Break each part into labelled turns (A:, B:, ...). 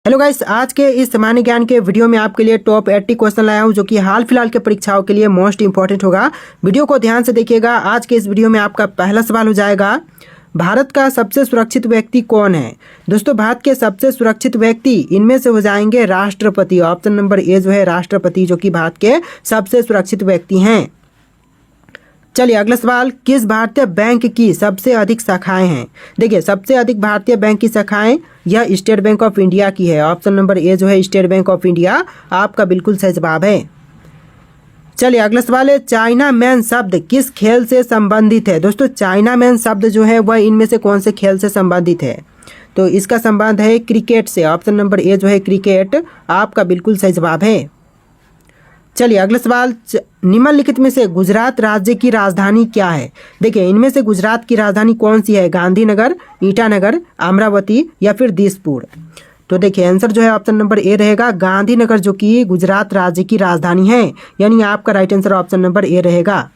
A: Hello guys, आज के इस सामान्य ज्ञान के वीडियो में आपके लिए टॉप 80 क्वेश्चन लाया हूं जो कि हाल फिलहाल के परीक्षाओं के लिए मोस्ट इंपॉर्टेंट होगा। वीडियो को ध्यान से देखिएगा। आज के इस वीडियो में आपका पहला सवाल हो जाएगा, भारत का सबसे सुरक्षित व्यक्ति कौन है। दोस्तों, भारत के सबसे सुरक्षित व्यक्ति इनमें से हो जाएंगे राष्ट्रपति। ऑप्शन नंबर ए जो है राष्ट्रपति, जो कि भारत के सबसे सुरक्षित व्यक्ति हैं। चलिए अगला सवाल, किस भारतीय बैंक की सबसे अधिक शाखाएं हैं। देखिए, सबसे अधिक भारतीय बैंक की शाखाएं यह स्टेट बैंक ऑफ इंडिया की है। ऑप्शन नंबर ए जो है स्टेट बैंक ऑफ इंडिया आपका बिल्कुल सही जवाब है। चलिए अगला सवाल है, चाइना मैन शब्द किस खेल से संबंधित है। दोस्तों, चाइना मैन शब्द जो है वह इनमें से कौन से खेल से संबंधित है। तो इसका संबंध है क्रिकेट से। ऑप्शन नंबर ए जो है क्रिकेट आपका बिल्कुल सही जवाब है। चलिए अगला सवाल, निम्नलिखित में से गुजरात राज्य की राजधानी क्या है। देखिए, इनमें से गुजरात की राजधानी कौन सी है, गांधीनगर, ईटानगर, अमरावती या फिर दिसपुर। तो देखिए आंसर जो है ऑप्शन नंबर ए रहेगा, गांधीनगर, जो कि गुजरात राज्य की राजधानी है। यानी आपका राइट आंसर ऑप्शन नंबर ए रहेगा।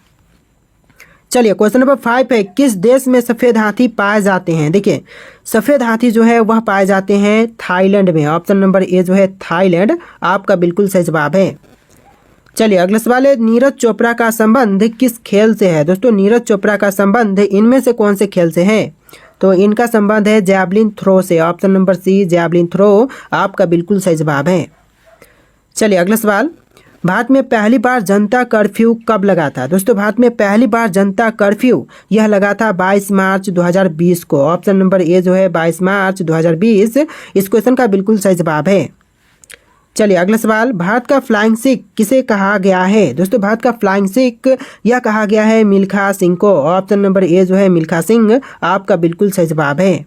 A: चलिए क्वेश्चन नंबर 5 है, किस देश में सफ़ेद हाथी पाए जाते हैं। देखिए, सफ़ेद हाथी जो है वह पाए जाते हैं थाईलैंड में। ऑप्शन नंबर ए जो है थाईलैंड आपका बिल्कुल सही जवाब है। चलिए अगला सवाल है, नीरज चोपड़ा का संबंध किस खेल से है। दोस्तों, नीरज चोपड़ा का संबंध इनमें से कौन से खेल से है। तो इनका संबंध है जैवलिन थ्रो से। Option number C javelin throw आपका बिल्कुल सही जवाब है। चलिए अगला सवाल, भारत में पहली बार जनता कर्फ्यू कब लगा था। दोस्तों, भारत में पहली बार जनता कर्फ्यू यह लगा था 22 मार्च 2020 को। ऑप्शन नंबर ए जो है 22 मार्च 2020 इस क्वेश्चन का बिल्कुल सही जवाब है। चलिए अगला सवाल, भारत का फ्लाइंग सिख किसे कहा गया है। दोस्तों, भारत का फ्लाइंग सिख यह कहा गया है मिल्खा सिंह को। ऑप्शन नंबर ए जो है मिल्खा सिंह आपका बिल्कुल सही जवाब है।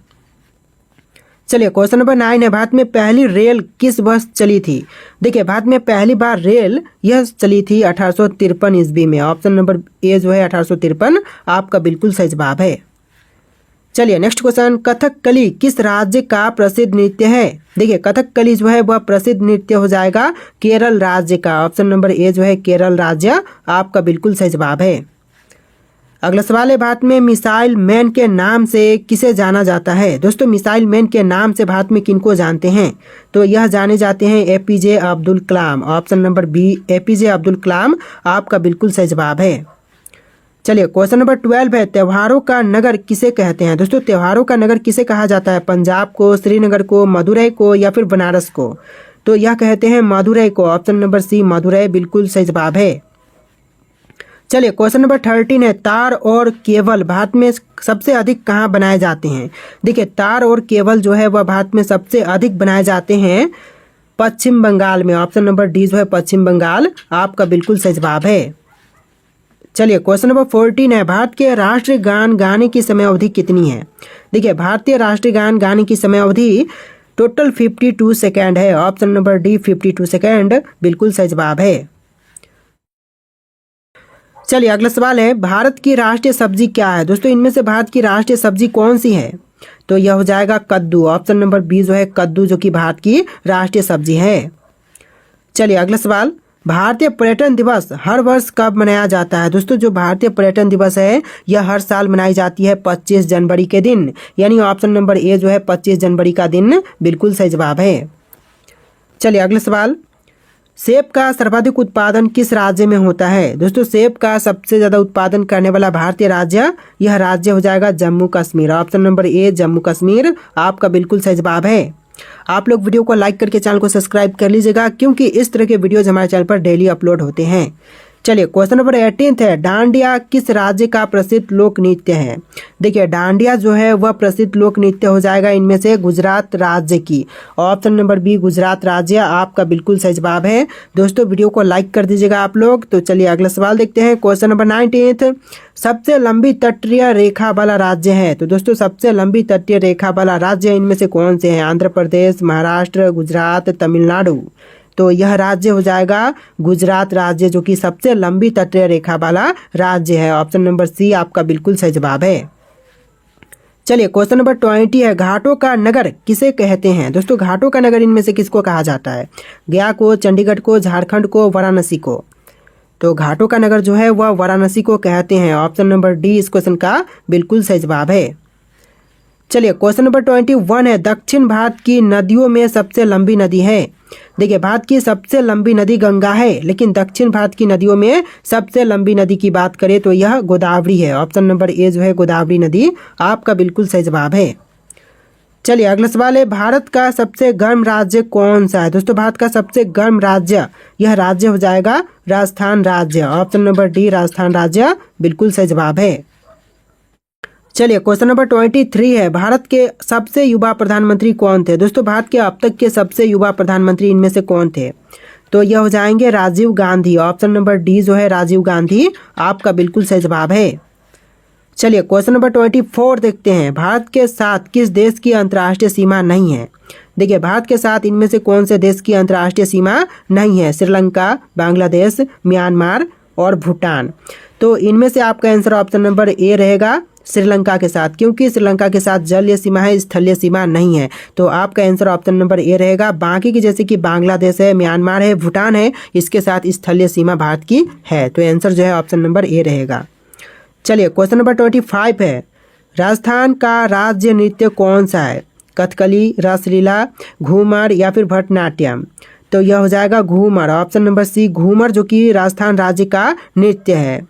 A: चलिए क्वेश्चन नंबर 9 है, भारत में पहली रेल किस वर्ष चली थी। देखिए, भारत में पहली बार रेल यह चली थी 1853 ईस्वी में। ऑप्शन नंबर ए जो है 1853 आपका बिल्कुल सही जवाब है। चलिए नेक्स्ट क्वेश्चन, कथकली किस राज्य का प्रसिद्ध नृत्य है। देखिए, कथकली जो है वह प्रसिद्ध नृत्य हो जाएगा केरल राज्य का। ऑप्शन नंबर ए जो है केरल राज्य आपका बिल्कुल सही जवाब है। अगला सवाल है, भारत में मिसाइल मैन के नाम से किसे जाना जाता है। दोस्तों, मिसाइल मैन के नाम से भारत में किनको जानते हैं। तो यह जाने जाते हैं APJ Abdul Kalam. Option number B APJ Abdul Kalam आपका बिल्कुल सही जवाब है। चलिए क्वेश्चन नंबर 12 है, त्योहारों का नगर किसे कहते हैं। दोस्तों, त्योहारों का नगर किसे कहा जाता है, पंजाब को, श्रीनगर को, मदुरई को या फिर बनारस को। तो यह कहते हैं मदुरई को। ऑप्शन नंबर सी मदुरई बिल्कुल सही जवाब है। चलिए क्वेश्चन नंबर 13 है, तार और केबल भारत में सबसे अधिक कहाँ बनाए जाते हैं। देखिए, तार और केबल जो है वह भारत में सबसे अधिक बनाए जाते हैं पश्चिम बंगाल में। ऑप्शन नंबर डी जो है पश्चिम बंगाल आपका बिल्कुल सही जवाब है। चलिए क्वेश्चन नंबर 14 है, भारत के राष्ट्रीय गान गाने की समय अवधि कितनी है। देखिए, भारतीय राष्ट्रीय गान गाने की समय अवधि टोटल 52 सेकेंड है। ऑप्शन नंबर डी 52 सेकेंड बिल्कुल सही जवाब है। चलिए अगला सवाल है, भारत की राष्ट्रीय सब्जी क्या है। दोस्तों, इनमें से भारत की राष्ट्रीय सब्जी कौन सी है। तो यह हो जाएगा कद्दू। ऑप्शन नंबर बी जो है कद्दू, जो कि भारत की राष्ट्रीय सब्जी है। चलिए अगला सवाल, भारतीय पर्यटन दिवस हर वर्ष कब मनाया जाता है। दोस्तों, जो भारतीय पर्यटन दिवस है यह हर साल मनाई जाती है 25 जनवरी के दिन। यानी ऑप्शन नंबर ए जो है 25 जनवरी का दिन बिल्कुल सही जवाब है। चलिए अगला सवाल, सेब का सर्वाधिक उत्पादन किस राज्य में होता है। दोस्तों, सेब का सबसे ज़्यादा उत्पादन करने वाला भारतीय राज्य यह राज्य हो जाएगा जम्मू कश्मीर। ऑप्शन नंबर ए जम्मू कश्मीर आपका बिल्कुल सही जवाब है। आप लोग वीडियो को लाइक करके चैनल को सब्सक्राइब कर लीजिएगा, क्योंकि इस तरह के वीडियोज हमारे चैनल पर डेली अपलोड होते हैं। चलिए क्वेश्चन नंबर 18 है, डांडिया किस राज्य का प्रसिद्ध लोक नृत्य है। देखिए, डांडिया जो है वह प्रसिद्ध लोक नृत्य हो जाएगा इनमें से गुजरात राज्य की। ऑप्शन नंबर बी गुजरात राज्य आपका बिल्कुल सही जवाब है। दोस्तों, वीडियो को लाइक कर दीजिएगा आप लोग। तो चलिए अगला सवाल देखते हैं। क्वेश्चन नंबर 19, सबसे लंबी तटीय रेखा वाला राज्य है। तो दोस्तों, सबसे लंबी तटीय रेखा वाला राज्य इनमें से कौन से हैं। आंध्र प्रदेश, महाराष्ट्र, गुजरात, तमिलनाडु। तो यह राज्य हो जाएगा गुजरात राज्य, जो कि सबसे लंबी तटीय रेखा वाला राज्य है। ऑप्शन नंबर सी आपका बिल्कुल सही जवाब है। चलिए क्वेश्चन नंबर 20 है, घाटों का नगर किसे कहते हैं। दोस्तों, घाटों का नगर इनमें से किसको कहा जाता है, गया को, चंडीगढ़ को, झारखंड को, वाराणसी को। तो घाटों का नगर जो है वह वाराणसी को कहते हैं। ऑप्शन नंबर डी इस क्वेश्चन का बिल्कुल सही जवाब है। चलिए क्वेश्चन नंबर 21 है, दक्षिण भारत की नदियों में सबसे लंबी नदी है। देखिए भारत की सबसे लंबी नदी गंगा है, लेकिन दक्षिण भारत की नदियों में सबसे लंबी नदी की बात करें तो यह गोदावरी है। ऑप्शन नंबर ए जो है गोदावरी नदी आपका बिल्कुल सही जवाब है। चलिए अगला सवाल है, भारत का सबसे गर्म राज्य कौन सा है। दोस्तों भारत का सबसे गर्म राज्य, यह राज्य हो जाएगा राजस्थान राज्य। ऑप्शन नंबर डी राजस्थान राज्य बिल्कुल सही जवाब है। चलिए क्वेश्चन नंबर 23 है, भारत के सबसे युवा प्रधानमंत्री कौन थे। दोस्तों भारत के अब तक के सबसे युवा प्रधानमंत्री इनमें से कौन थे, तो यह हो जाएंगे Rajiv Gandhi. Option number D जो है राजीव गांधी आपका बिल्कुल सही जवाब है। चलिए क्वेश्चन नंबर 24 देखते हैं, भारत के साथ किस देश की अंतर्राष्ट्रीय सीमा नहीं है। देखिए भारत के साथ इनमें से कौन से देश की अंतर्राष्ट्रीय सीमा नहीं है। श्रीलंका, बांग्लादेश, म्यांमार और भूटान। तो इनमें से आपका आंसर ऑप्शन नंबर ए रहेगा श्रीलंका के साथ, क्योंकि श्रीलंका के साथ जलीय सीमा है, स्थलीय सीमा नहीं है। तो आपका आंसर ऑप्शन नंबर ए रहेगा। बाकी की जैसे कि बांग्लादेश है, म्यांमार है, भूटान है, इसके साथ स्थलीय सीमा भारत की है। तो आंसर जो है ऑप्शन नंबर ए रहेगा। चलिए क्वेश्चन नंबर 25 है, राजस्थान का राज्य नृत्य कौन सा है। कथकली, रासलीला, घूमर या फिर भरतनाट्यम। तो यह हो जाएगा Ghoomar. Option number C Ghoomar जो कि राजस्थान राज्य का नृत्य है।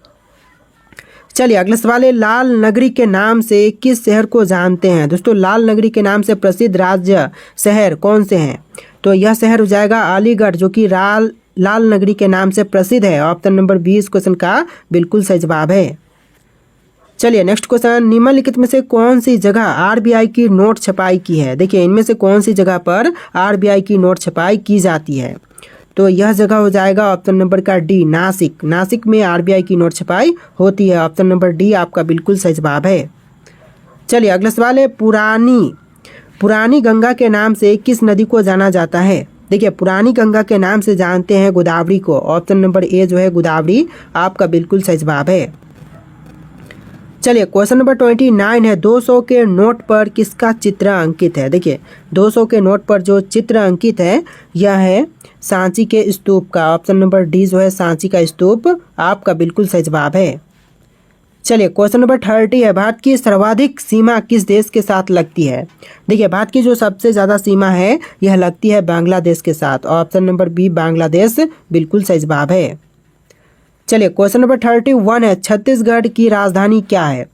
A: चलिए अगला सवाल है, लाल नगरी के नाम से किस शहर को जानते हैं। दोस्तों लाल नगरी के नाम से प्रसिद्ध राज्य शहर कौन से हैं। तो यह शहर हो जाएगा अलीगढ़ जो कि लाल नगरी के नाम से प्रसिद्ध है। ऑप्शन नंबर 20 क्वेश्चन का बिल्कुल सही जवाब है। चलिए नेक्स्ट क्वेश्चन, निम्नलिखित में से कौन सी जगह आरबीआई की नोट छपाई की है। देखिए इनमें से कौन सी जगह पर आरबीआई की नोट छपाई की जाती है। तो यह जगह हो जाएगा ऑप्शन नंबर का डी नासिक। नासिक में आरबीआई की नोट छपाई होती है। ऑप्शन नंबर डी आपका बिल्कुल सही जवाब है। चलिए अगला सवाल है, पुरानी गंगा के नाम से किस नदी को जाना जाता है। देखिए पुरानी गंगा के नाम से जानते हैं गोदावरी को। ऑप्शन नंबर ए जो है गोदावरी आपका बिल्कुल सही जवाब है। चलिए क्वेश्चन नंबर 29 है, 200 के नोट पर किसका चित्र अंकित है। देखिए 200 के नोट पर जो चित्र अंकित है यह है सांची के स्तूप का। ऑप्शन नंबर डी जो है सांची का स्तूप आपका बिल्कुल सही जवाब है। चलिए क्वेश्चन नंबर 30 है, भारत की सर्वाधिक सीमा किस देश के साथ लगती है। देखिए भारत की जो सबसे ज़्यादा सीमा है यह लगती है बांग्लादेश के साथ। ऑप्शन नंबर बी बांग्लादेश बिल्कुल सही जवाब है। चलिए क्वेश्चन नंबर 31 है, छत्तीसगढ़ की राजधानी क्या है।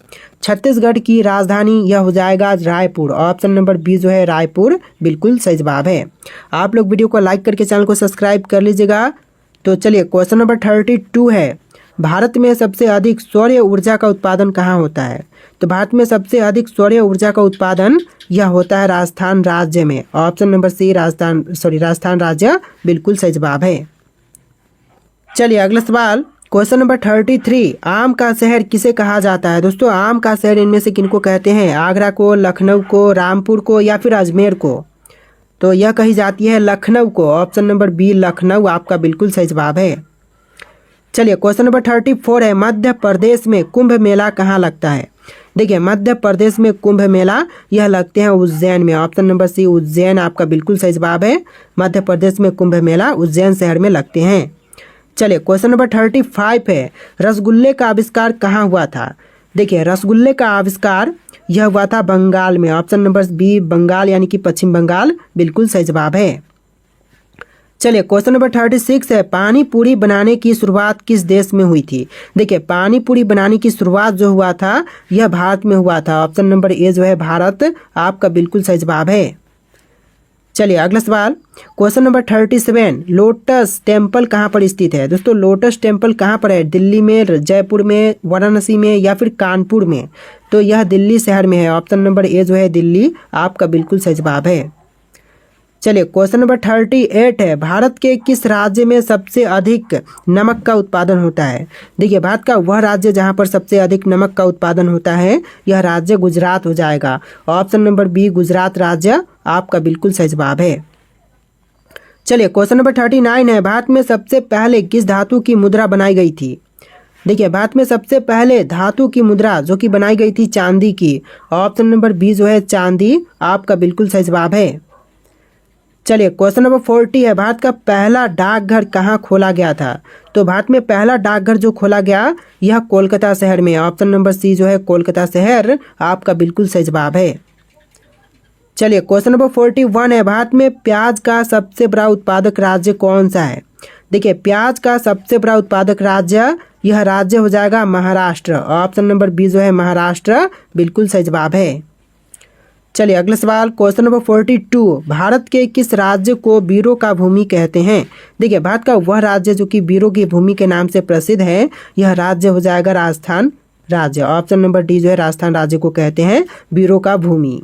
A: छत्तीसगढ़ की राजधानी यह हो जाएगा रायपुर। ऑप्शन नंबर बी जो है रायपुर बिल्कुल सही जवाब है। आप लोग वीडियो को लाइक करके चैनल को सब्सक्राइब कर लीजिएगा। तो चलिए क्वेश्चन नंबर 32 है, भारत में सबसे अधिक सौर ऊर्जा का उत्पादन कहाँ होता है। तो भारत में सबसे अधिक सौर ऊर्जा का उत्पादन यह होता है राजस्थान राज्य में। ऑप्शन नंबर सी राजस्थान राज्य बिल्कुल सही जवाब है। चलिए अगला सवाल, क्वेश्चन नंबर 33, आम का शहर किसे कहा जाता है। दोस्तों आम का शहर इनमें से किनको कहते हैं। आगरा को, लखनऊ को, रामपुर को या फिर अजमेर को। तो यह कही जाती है लखनऊ को। ऑप्शन नंबर बी लखनऊ आपका बिल्कुल सही जवाब है। चलिए क्वेश्चन नंबर 34 है, मध्य प्रदेश में कुंभ मेला कहाँ लगता है। देखिए मध्य प्रदेश में कुंभ मेला यह लगते हैं उज्जैन में। ऑप्शन नंबर सी उज्जैन आपका बिल्कुल सही जवाब है। मध्य प्रदेश में कुंभ मेला उज्जैन शहर में लगते हैं। चलिए क्वेश्चन नंबर 35 है, रसगुल्ले का आविष्कार कहाँ हुआ था। देखिए रसगुल्ले का आविष्कार यह हुआ था बंगाल में। ऑप्शन नंबर बी बंगाल यानी कि पश्चिम बंगाल बिल्कुल सही जवाब है। चलिए क्वेश्चन नंबर 36 है, पानी पूरी बनाने की शुरुआत किस देश में हुई थी। देखिए पानी पूरी बनाने की शुरुआत जो हुआ था यह भारत में हुआ था। ऑप्शन नंबर ए जो है भारत आपका बिल्कुल सही जवाब है। चलिए अगला सवाल, क्वेश्चन नंबर 37, लोटस टेम्पल कहाँ पर स्थित है। दोस्तों लोटस टेम्पल कहाँ पर है। दिल्ली में, जयपुर में, वाराणसी में या फिर कानपुर में। तो यह दिल्ली शहर में है। ऑप्शन नंबर ए जो है दिल्ली आपका बिल्कुल सही जवाब है। चलिए क्वेश्चन नंबर 38 है, भारत के किस राज्य में सबसे अधिक नमक का उत्पादन होता है। देखिए भारत का वह राज्य जहां पर सबसे अधिक नमक का उत्पादन होता है यह राज्य गुजरात हो जाएगा। ऑप्शन नंबर बी गुजरात राज्य आपका बिल्कुल सही जवाब है। चलिए क्वेश्चन नंबर 39 है, भारत में सबसे पहले किस धातु की मुद्रा बनाई गई थी। देखिए भारत में सबसे पहले धातु की मुद्रा जो कि बनाई गई थी चांदी की। ऑप्शन नंबर बी जो है चांदी आपका बिल्कुल सही जवाब है। चलिए क्वेश्चन नंबर 40 है, भारत का पहला डाकघर कहाँ खोला गया था। तो भारत में पहला डाकघर जो खोला गया यह कोलकाता शहर में। ऑप्शन नंबर सी जो है कोलकाता शहर आपका बिल्कुल सही जवाब है। चलिए क्वेश्चन नंबर 41 है, भारत में प्याज का सबसे बड़ा उत्पादक राज्य कौन सा है? देखिए प्याज का सबसे बड़ा उत्पादक राज्य, यह राज्य हो जाएगा महाराष्ट्र। ऑप्शन नंबर बी जो है महाराष्ट्र बिल्कुल सही जवाब है। चलिए अगला सवाल क्वेश्चन नंबर 42, भारत के किस राज्य को वीरों का भूमि कहते हैं? देखिए भारत का वह राज्य जो कि वीरों की भूमि के नाम से प्रसिद्ध है, यह राज्य हो जाएगा राजस्थान राज्य। ऑप्शन नंबर डी जो है राजस्थान राज्य को कहते हैं वीरों का भूमि।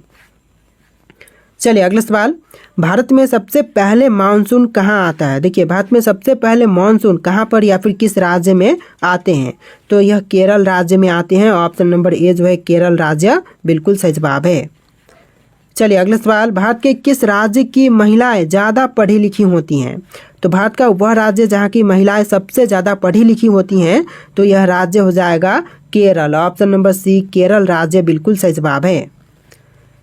A: चलिए अगला सवाल, भारत में सबसे पहले मानसून कहाँ आता है? देखिए भारत में सबसे पहले मानसून कहाँ पर या फिर किस राज्य में आते हैं? तो यह केरल राज्य में आते हैं। ऑप्शन नंबर ए जो है केरल राज्य बिल्कुल सही जवाब है। चलिए अगला सवाल, भारत के किस राज्य की महिलाएं ज़्यादा पढ़ी लिखी होती हैं? तो भारत का वह राज्य जहाँ की महिलाएं सबसे ज़्यादा पढ़ी लिखी होती हैं, तो यह राज्य हो जाएगा Kerala. Option number C Kerala राज्य बिल्कुल सही जवाब है।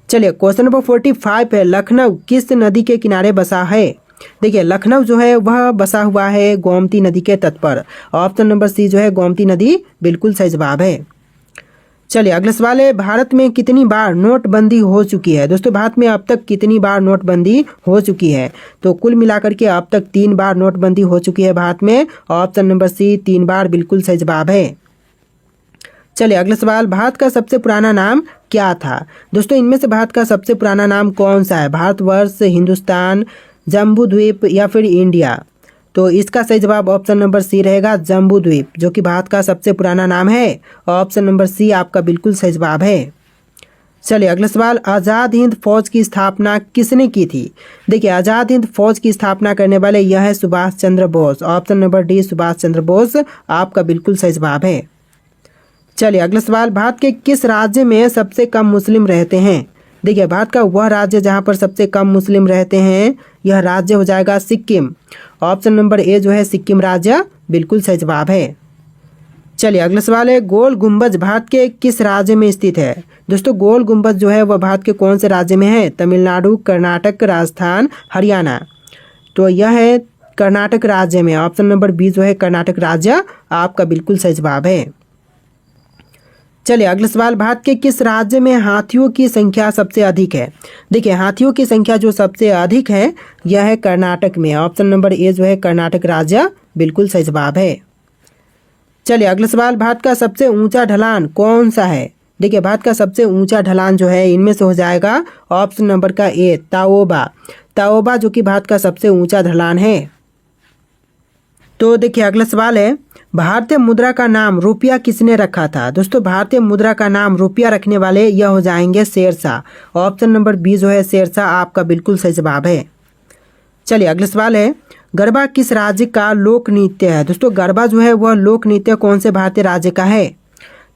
A: चलिए क्वेश्चन नंबर 45 है, लखनऊ किस नदी के किनारे बसा है? देखिए लखनऊ जो है वह बसा हुआ है गोमती नदी के तट पर। ऑप्शन नंबर सी जो है गोमती नदी बिल्कुल सही जवाब है। चलिए अगला सवाल है, भारत में कितनी बार नोटबंदी हो चुकी है? दोस्तों भारत में अब तक कितनी बार नोटबंदी हो चुकी है? तो कुल मिलाकर के अब तक 3 बार नोटबंदी हो चुकी है भारत में। ऑप्शन नंबर सी 3 बार बिल्कुल सही जवाब है। चलिए अगला सवाल, भारत का सबसे पुराना नाम क्या था? दोस्तों इनमें से भारत का सबसे पुराना नाम कौन सा है? भारतवर्ष, हिंदुस्तान, जम्बू द्वीप या फिर इंडिया? तो इसका सही जवाब ऑप्शन नंबर सी रहेगा जम्बू द्वीप, जो कि भारत का सबसे पुराना नाम है। ऑप्शन नंबर सी आपका बिल्कुल सही जवाब है। चलिए अगला सवाल, आज़ाद हिंद फौज की स्थापना किसने की थी? देखिए आज़ाद हिंद फौज की स्थापना करने वाले यह है Subhash Chandra Bose. Option number D Subhash Chandra Bose आपका बिल्कुल सही जवाब है। चलिए अगला सवाल, भारत के किस राज्य में सबसे कम मुस्लिम रहते हैं? देखिए भारत का वह राज्य जहां पर सबसे कम मुस्लिम रहते हैं, यह राज्य हो जाएगा सिक्किम। ऑप्शन नंबर ए जो है सिक्किम राज्य बिल्कुल सही जवाब है। चलिए अगला सवाल है, गोल गुंबज भारत के किस राज्य में स्थित है? दोस्तों गोल गुंबज जो है वह भारत के कौन से राज्य में है? तमिलनाडु, कर्नाटक, राजस्थान, हरियाणा? तो यह है कर्नाटक राज्य में। ऑप्शन नंबर बी जो है कर्नाटक राज्य आपका बिल्कुल सही जवाब है। चलिए अगला सवाल, भारत के किस राज्य में हाथियों की संख्या सबसे अधिक है? देखिए हाथियों की संख्या जो सबसे अधिक है यह है कर्नाटक में। ऑप्शन नंबर ए जो है कर्नाटक राज्य बिल्कुल सही जवाब है। चलिए अगला सवाल, भारत का सबसे ऊंचा ढलान कौन सा है? देखिए भारत का सबसे ऊंचा ढलान जो है इनमें से हो जाएगा ऑप्शन नंबर का ए ताओबा। ताओबा जो कि भारत का सबसे ऊंचा ढलान है। तो देखिए अगला सवाल है, भारतीय मुद्रा का नाम रुपया किसने रखा था? दोस्तों भारतीय मुद्रा का नाम रुपया रखने वाले यह हो जाएंगे शेरशाह। ऑप्शन नंबर बी जो है शेरशाह आपका बिल्कुल सही जवाब है। चलिए अगला सवाल है, गरबा किस राज्य का लोक नृत्य है? दोस्तों गरबा जो है वह लोक नृत्य कौन से भारतीय राज्य का है?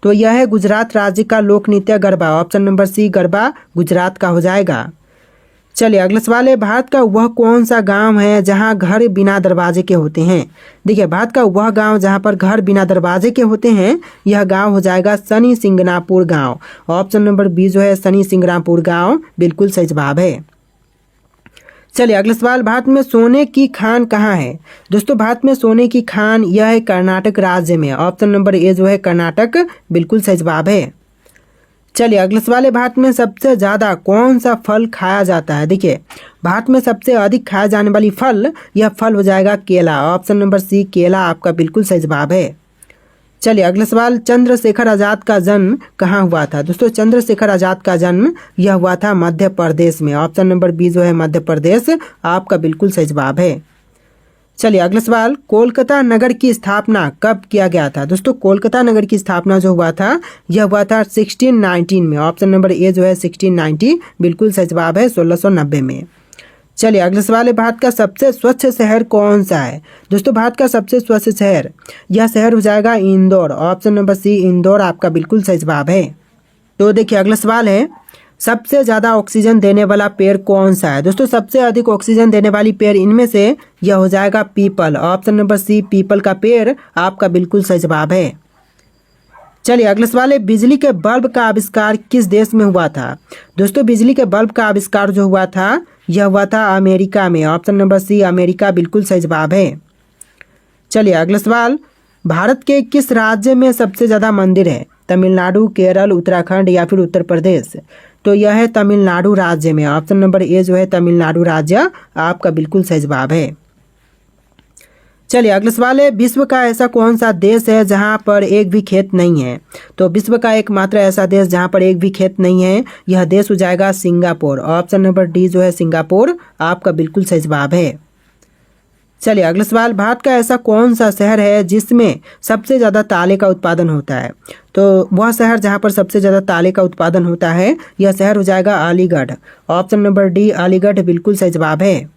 A: तो यह है गुजरात राज्य का लोक नृत्य Garba. Option number C Garba Gujarat का हो जाएगा। चलिए अगला सवाल है, भारत का वह कौन सा गांव है जहां घर बिना दरवाजे के होते हैं? देखिए भारत का वह गांव जहां पर घर बिना दरवाजे के होते हैं, यह गांव हो जाएगा शनि सिंगनापुर गांव। ऑप्शन नंबर बी जो है शनि सिंगनापुर गांव बिल्कुल सही जवाब है। चलिए अगला सवाल, भारत में सोने की खान कहाँ है? दोस्तों भारत में सोने की खान यह है कर्नाटक राज्य में। ऑप्शन नंबर ए जो है कर्नाटक बिल्कुल सही जवाब है। चलिए अगला सवाल है, भारत में सबसे ज़्यादा कौन सा फल खाया जाता है? देखिए भारत में सबसे अधिक खाया जाने वाली फल यह फल हो जाएगा केला। ऑप्शन नंबर सी केला आपका बिल्कुल सही जवाब है। चलिए अगला सवाल, चंद्रशेखर आज़ाद का जन्म कहाँ हुआ था? दोस्तों चंद्रशेखर आज़ाद का जन्म यह हुआ था मध्य प्रदेश में। ऑप्शन नंबर बी जो है मध्य प्रदेश आपका बिल्कुल सही जवाब है। चलिए अगला सवाल, कोलकाता नगर की स्थापना कब किया गया था? दोस्तों कोलकाता नगर की स्थापना जो हुआ था यह हुआ था 1619 में। ऑप्शन नंबर ए जो है 1690 बिल्कुल सही जवाब है 1690 में। चलिए अगला सवाल है, भारत का सबसे स्वच्छ शहर कौन सा है? दोस्तों भारत का सबसे स्वच्छ शहर यह शहर हो जाएगा Indore. Option number C Indore आपका बिल्कुल सही जवाब है। तो देखिए अगला सवाल है, सबसे ज़्यादा ऑक्सीजन देने वाला पेड़ कौन सा है? दोस्तों सबसे अधिक ऑक्सीजन देने वाली पेड़ इनमें से यह हो जाएगा people. Option number see people का पेड़ आपका बिल्कुल सही जवाब है। चलिए अगला सवाल है, बिजली के बल्ब का आविष्कार किस देश में हुआ था? दोस्तों बिजली के बल्ब का आविष्कार जो हुआ था यह हुआ था अमेरिका में। ऑप्शन नंबर सी अमेरिका बिल्कुल सही जवाब है। चलिए अगला सवाल, भारत के किस राज्य में सबसे ज़्यादा मंदिर है? तमिलनाडु, केरल, उत्तराखंड या फिर उत्तर प्रदेश? तो यह है तमिलनाडु राज्य में। ऑप्शन नंबर ए जो है तमिलनाडु राज्य आपका बिल्कुल सही जवाब है। चलिए अगला सवाल है, विश्व का ऐसा कौन सा देश है जहां पर एक भी खेत नहीं है? तो विश्व का एकमात्र ऐसा देश जहां पर एक भी खेत नहीं है, यह देश हो जाएगा सिंगापुर। ऑप्शन नंबर डी जो है सिंगापुर आपका बिल्कुल सही जवाब है। चलिए अगला सवाल, भारत का ऐसा कौन सा शहर है जिसमें सबसे ज़्यादा ताले का उत्पादन होता है? तो वह शहर जहां पर सबसे ज़्यादा ताले का उत्पादन होता है, यह शहर हो जाएगा Aligarh. Option number D Aligarh बिल्कुल सही जवाब है।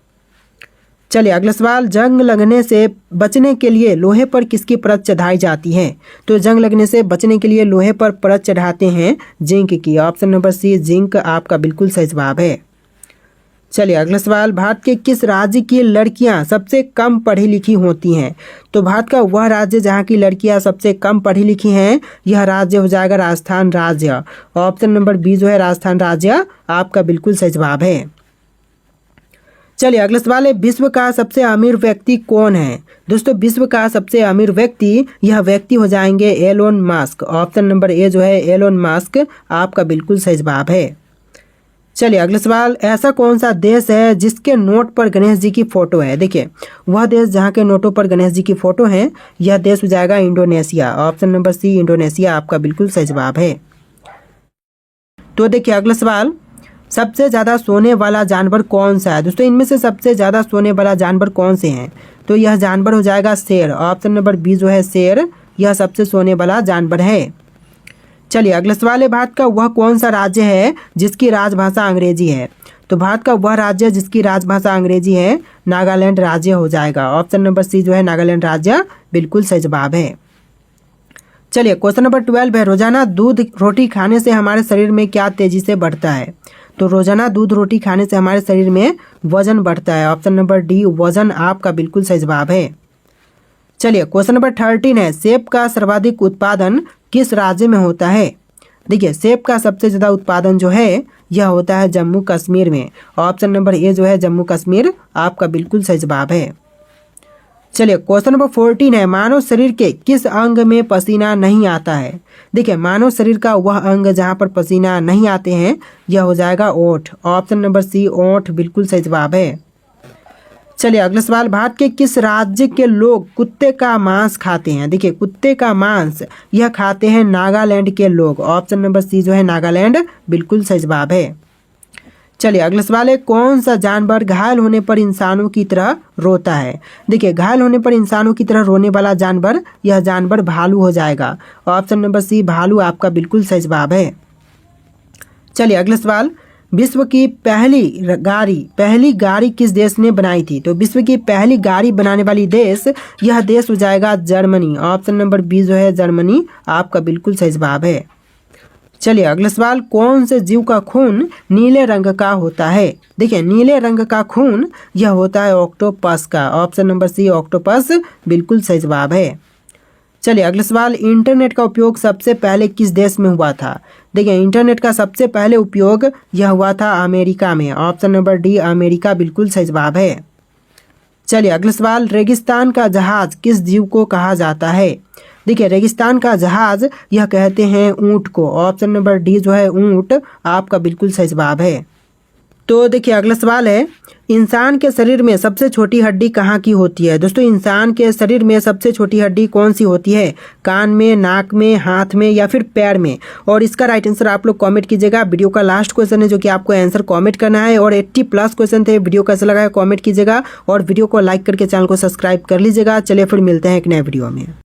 A: चलिए अगला सवाल, जंग लगने से बचने के लिए लोहे पर किसकी परत चढ़ाई जाती है? तो जंग लगने से बचने के लिए लोहे पर परत चढ़ाते हैं जिंक की। ऑप्शन नंबर सी जिंक आपका बिल्कुल सही जवाब है। चलिए अगला सवाल, भारत के किस राज्य की लड़कियां सबसे कम पढ़ी लिखी होती हैं? तो भारत का वह राज्य जहां की लड़कियां सबसे कम पढ़ी लिखी हैं, यह राज्य हो जाएगा राजस्थान राज्य। ऑप्शन नंबर बी जो है राजस्थान राज्य आपका बिल्कुल सही जवाब है। चलिए अगला सवाल है, विश्व का सबसे अमीर व्यक्ति कौन है? दोस्तों विश्व का सबसे अमीर व्यक्ति, यह व्यक्ति हो जाएंगे Elon Musk. Option number A जो है एलोन मस्क आपका बिल्कुल सही जवाब है। चलिए अगला सवाल, ऐसा कौन सा देश है जिसके नोट पर गणेश जी की फोटो है? देखिए वह देश जहाँ के नोटों पर गणेश जी की फोटो है, यह देश हो जाएगा Indonesia. Option number C Indonesia आपका बिल्कुल सही जवाब है। तो देखिए अगला सवाल, सबसे ज़्यादा सोने वाला जानवर कौन सा है? दोस्तों इनमें से सबसे ज़्यादा सोने वाला जानवर कौन से हैं? तो यह जानवर हो जाएगा शेर। ऑप्शन नंबर बी जो है शेर, यह सबसे सोने वाला जानवर है। चलिए अगला सवाल है, भारत का वह कौन सा राज्य है जिसकी राजभाषा अंग्रेजी है? तो भारत का वह राज्य जिसकी राजभाषा अंग्रेजी है, नागालैंड राज्य हो जाएगा। ऑप्शन नंबर सी जो है नागालैंड राज्य बिल्कुल सही जवाब है। चलिए क्वेश्चन नंबर 12 है, रोजाना दूध रोटी खाने से हमारे शरीर में क्या तेजी से बढ़ता है? तो रोजाना दूध रोटी खाने से हमारे शरीर में वजन बढ़ता है। ऑप्शन नंबर डी वजन आपका बिल्कुल सही जवाब है। चलिए क्वेश्चन नंबर 13 है, सेब का सर्वाधिक उत्पादन किस राज्य में होता है? देखिए सेब का सबसे ज़्यादा उत्पादन जो है यह होता है जम्मू कश्मीर में। ऑप्शन नंबर ए जो है जम्मू कश्मीर आपका बिल्कुल सही जवाब है। चलिए क्वेश्चन नंबर 14 है, मानव शरीर के किस अंग में पसीना नहीं आता है? देखिए मानव शरीर का वह अंग जहाँ पर पसीना नहीं आते हैं, यह हो जाएगा ओठ। ऑप्शन नंबर सी ओठ बिल्कुल सही जवाब है। चलिए अगला सवाल, भारत के किस राज्य के लोग कुत्ते का मांस खाते हैं? देखिए कुत्ते का मांस यह खाते हैं नागालैंड के लोग। ऑप्शन नंबर सी जो है नागालैंड बिल्कुल सही जवाब है। चलिए अगला सवाल है, कौन सा जानवर घायल होने पर इंसानों की तरह रोता है? देखिए घायल होने पर इंसानों की तरह रोने वाला जानवर, यह जानवर भालू हो जाएगा। ऑप्शन नंबर सी भालू आपका बिल्कुल सही जवाब है। चलिए अगला सवाल, विश्व की पहली गाड़ी किस देश ने बनाई थी? तो विश्व की पहली गाड़ी बनाने वाली देश, यह देश हो जाएगा जर्मनी। ऑप्शन नंबर बी जो है जर्मनी आपका बिल्कुल सही जवाब है। चलिए अगला सवाल, कौन से जीव का खून नीले रंग का होता है? देखिए नीले रंग का खून यह होता है ऑक्टोपस का। ऑप्शन नंबर सी ऑक्टोपस बिल्कुल सही जवाब है। चलिए अगला सवाल, इंटरनेट का उपयोग सबसे पहले किस देश में हुआ था? देखिए इंटरनेट का सबसे पहले उपयोग यह हुआ था अमेरिका में। ऑप्शन नंबर डी अमेरिका बिल्कुल सही जवाब है। चलिए अगला सवाल, रेगिस्तान का जहाज किस जीव को कहा जाता है? देखिए रेगिस्तान का जहाज यह कहते हैं ऊंट को। ऑप्शन नंबर डी जो है ऊंट आपका बिल्कुल सही जवाब है। तो देखिए अगला सवाल है, इंसान के शरीर में सबसे छोटी हड्डी कहाँ की होती है? दोस्तों इंसान के शरीर में सबसे छोटी हड्डी कौन सी होती है? कान में, नाक में, हाथ में या फिर पैर में? और इसका राइट आंसर आप लोग कमेंट कीजिएगा। वीडियो का लास्ट क्वेश्चन है जो कि आपको आंसर कमेंट करना है, और 80+ क्वेश्चन थे। वीडियो कैसा लगा है कमेंट कीजिएगा, और वीडियो को लाइक करके चैनल को सब्सक्राइब कर लीजिएगा। चलिए फिर मिलते हैं एक नए वीडियो में।